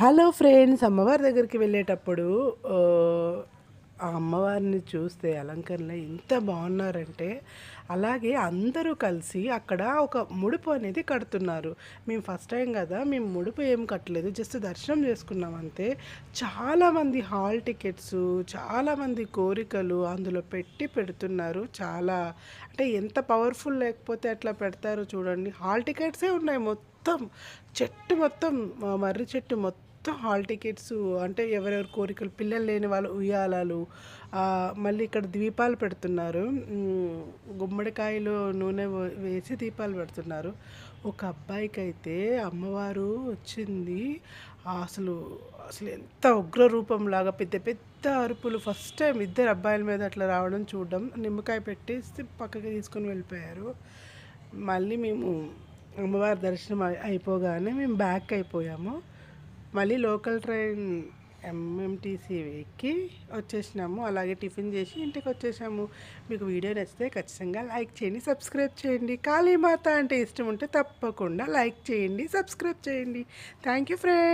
Hello friends, అమ్మవారి దగ్గరికి వెళ్ళేటప్పుడు ఆ అమ్మవారిని చూస్తే అలంకరణలో ఎంత బాగున్నారంటే, అలాగే అందరూ కలిసి అక్కడ ఒక ముడుపు అనేది కడుతున్నారు. మేము ఫస్ట్ టైం కదా, మేము ముడుపు ఏం కట్టలేదు, జస్ట్ దర్శనం చేసుకున్నాం అంతే. చాలామంది హాల్ టికెట్స్, చాలామంది కోరికలు అందులో పెడుతున్నారు. చాలా అంటే ఎంత పవర్ఫుల్ లేకపోతే అట్లా పెడతారో చూడండి. హాల్ టికెట్సే ఉన్నాయి మొత్తం. చెట్టు మొత్తం, మర్రి చెట్టు మొత్తం హాల్ టికెట్స్. అంటే ఎవరెవరి కోరికలు, పిల్లలు లేని వాళ్ళు ఉయ్యాలలు. మళ్ళీ ఇక్కడ దీపాలు పెడుతున్నారు. గుమ్మడికాయలో నూనె వేసి దీపాలు పెడుతున్నారు. ఒక అబ్బాయికి అయితే అమ్మవారు వచ్చింది. అసలు అసలు ఎంత ఉగ్ర రూపంలాగా పెద్ద పెద్ద అరుపులు. ఫస్ట్ టైం ఇద్దరు అబ్బాయిల మీద అట్లా రావడం చూడడం. నిమ్మకాయ పెట్టేసి పక్కకి తీసుకొని వెళ్ళిపోయారు. మళ్ళీ మేము అమ్మవారి దర్శనం అయిపోగానే మేము బ్యాక్ అయిపోయాము. మళ్ళీ లోకల్ ట్రైన్ ఎంఎంటీసీ ఎక్కి వచ్చేసినాము. అలాగే టిఫిన్ చేసి ఇంటికి వచ్చేసాము. మీకు వీడియో నచ్చితే ఖచ్చితంగా లైక్ చేయండి, సబ్స్క్రైబ్ చేయండి. కాళీమాత అంటే ఇష్టం ఉంటే తప్పకుండా లైక్ చేయండి, సబ్స్క్రైబ్ చేయండి. Thank you friends.